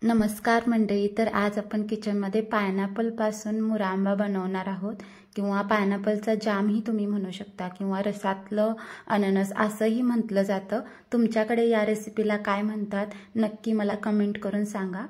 नमस्कार मंडळी. तर आज आपण किचनमध्ये पायनॅपल पासून मुरांबा बनवणार आहोत किंवा पायनॅपलचा जामही तुम्ही म्हणू शकता किंवा रसातलं अननस असंही म्हटलं जातं. तुमच्याकडे या रेसिपीला काय म्हणतात नक्की मला कमेंट करून सांगा.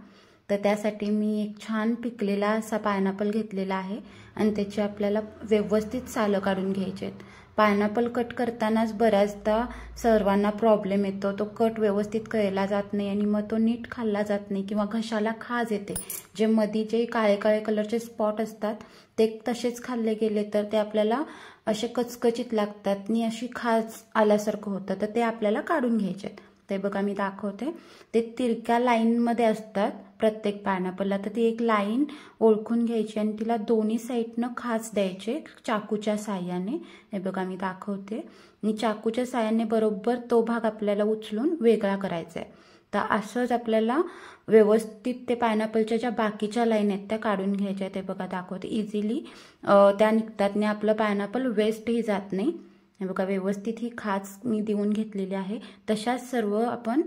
तर त्यासाठी मी एक छान पिकलेला असा पायनॅपल घेतलेला आहे आणि त्याची आपल्याला व्यवस्थित सालं काढून घ्यायची आहेत. पायनॅपल कट करतानाच बऱ्याचदा सर्वांना प्रॉब्लेम येतो. तो कट व्यवस्थित केला जात नाही आणि मग तो नीट खाल्ला जात नाही किंवा घशाला खाज येते. जे मध्ये जे काळे काळे कलरचे स्पॉट असतात ते तसेच खाल्ले गेले तर ते आपल्याला असे कचकचित लागतात आणि अशी खाज आल्यासारखं होतं. तर ते आपल्याला काढून घ्यायचे आहेत. ते बघा मी दाखवते. ते तिरक्या लाईनमध्ये असतात प्रत्येक पायनॅपलला. तर ती एक लाईन ओळखून घ्यायची आणि तिला दोन्ही साईडनं खाच द्यायचे चाकूच्या साहाय्याने. हे बघा मी दाखवते. आणि चाकूच्या साहाय्याने बरोबर तो भाग आपल्याला उचलून वेगळा करायचा आहे. तर असंच आपल्याला व्यवस्थित ते पायनॅपलच्या ज्या बाकीच्या लाईन आहेत त्या काढून घ्यायच्या आहेत. ते बघा दाखवते. इझिली त्या निघतात आणि आपलं पायनॅपल वेस्टही जात नाही. हे बघा व्यवस्थित ही खाच मी देऊन घेतलेली आहे. तशाच सर्व आपण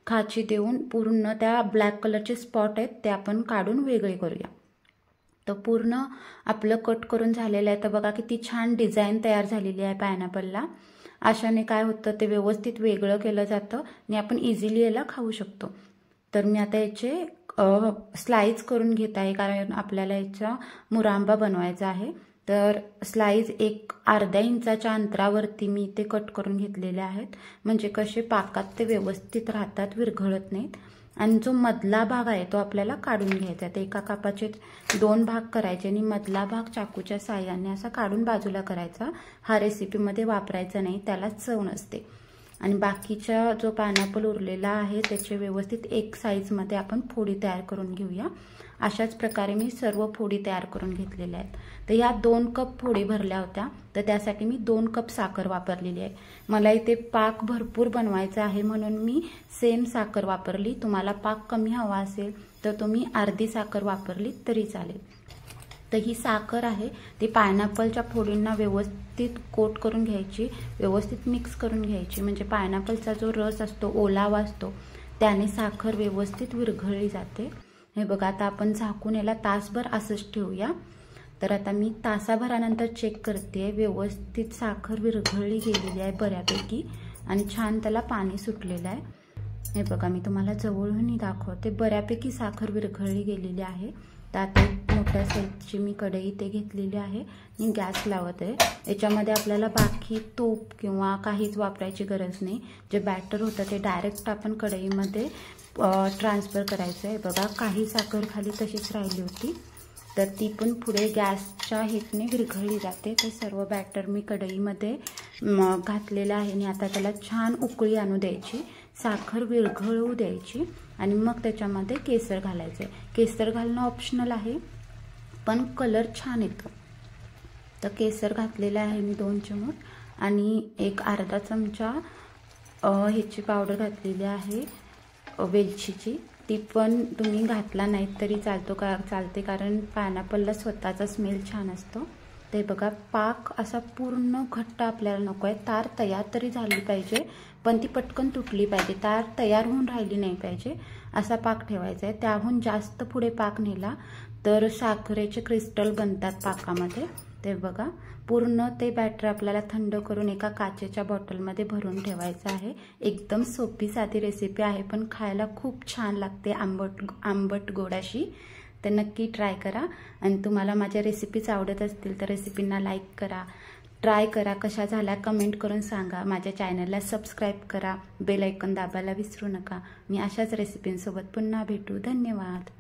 खाची देऊन पूर्ण त्या ब्लॅक कलरचे स्पॉट आहेत ते आपण काढून वेगळे करूया. तर पूर्ण आपलं कट करून झालेलं आहे. तर बघा किती छान डिझाईन तयार झालेली आहे पायनॅपलला. अशाने काय होतं ते व्यवस्थित वेगळं केलं जातं आणि आपण इझिली याला खाऊ शकतो. तर मी आता याचे स्लाइस करून घेत आहे कारण आपल्याला याचा मुरांबा बनवायचा आहे. तर स्लाइस एक अर्ध्या इंचाच्या अंतरावरती मी ते कट करून घेतलेले आहेत. म्हणजे कसे पाकात ते व्यवस्थित राहतात, विरघळत नाहीत. आणि जो मधला भाग आहे तो आपल्याला काढून घ्यायचा. ते एका कापाचे 2 भाग करायचे आणि मधला भाग चाकूच्या साहाय्याने असा काढून बाजूला करायचा. हा रेसिपीमध्ये वापरायचा नाही, त्याला चव नसते. आणि बाकीचा जो पायनॅपल उरलेला आहे त्याचे व्यवस्थित एक साईजमध्ये आपण फोडी तयार करून घेऊया. अशाच प्रकारे मी सर्व फोडी तयार करून घेतलेल्या आहेत. तर ह्या 2 कप फोडी भरल्या होत्या तर त्यासाठी मी 2 कप साखर वापरलेली आहे. मला इथे पाक भरपूर बनवायचा आहे म्हणून मी सेम साखर वापरली. तुम्हाला पाक कमी हवा असेल तर तुम्ही अर्धी साखर वापरली तरी चालेल. तर ही साखर आहे ती पायनॅपलच्या फोडींना व्यवस्थित कोट करून घ्यायची, व्यवस्थित मिक्स करून घ्यायची. म्हणजे पायनॅपलचा जो रस असतो, ओलावा असतो, त्याने साखर व्यवस्थित विरघळली जाते. हे बघा आता आपण झाकून याला तासभर असंच ठेवूया. तर आता मी तासाभरानंतर चेक करते. व्यवस्थित साखर विरघळली गेलेली आहे बऱ्यापैकी आणि छान त्याला पाणी सुटलेलं आहे. हे बघा मी तुम्हाला जवळूनही दाखवते. बऱ्यापैकी साखर विरघळली गेलेली आहे. तर आता एक मोठ्या साईजची मी कढई ते घेतलेली आहे आणि गॅस लावत आहे. याच्यामध्ये आपल्याला बाकी तूप किंवा काहीच वापरायची गरज नाही. जे बॅटर होतं ते डायरेक्ट आपण कढईमध्ये ट्रान्सफर करायचं आहे. बघा काही साखर खाली तशीच राहिली होती तर ती पण पुढे गॅसच्या ह्याने विरघळली जाते. तर सर्व बॅटर मी कढईमध्ये घातलेलं आहे आणि आता त्याला छान उकळी आणू द्यायची, साखर विरघळू द्यायची आणि मग त्याच्यामध्ये केसर घालायचं आहे. केसर घालणं ऑप्शनल आहे पण कलर छान येतो. तर केसर घातलेलं आहे मी 2 चमच आणि एक अर्धा चमचा ह्याची पावडर घातलेली आहे वेलचीची. ती पण तुम्ही घातला नाही तरी चालते कारण पायनॅपलला स्वतःचा स्मेल छान असतो. ते बघा पाक असा पूर्ण घट्ट आपल्याला नको आहे. तार तयार तरी झाली पाहिजे पण ती पटकन तुटली पाहिजे. तार तयार होऊन राहिली नाही पाहिजे असा पाक ठेवायचा आहे. त्याहून जास्त पुढे पाक नेला तर साखरेचे क्रिस्टल बनतात पाकामध्ये. ते बघा पूर्ण ते बॅटर आपल्याला थंड करून एका काचेच्या बॉटलमध्ये भरून ठेवायचं आहे. एकदम सोपी साधी रेसिपी आहे पण खायला खूप छान लागते, आंबट गोड अशी. तर नक्की ट्राय करा आणि तुम्हाला माझ्या रेसिपीज आवडत असतील तर रेसिपींना लाईक करा, ट्राय करा, कशा झाल्या कमेंट करून सांगा. माझ्या चॅनलला सबस्क्राईब करा, बेल आयकॉन दाबायला विसरू नका. मी अशाच रेसिपींसोबत पुन्हा भेटू. धन्यवाद.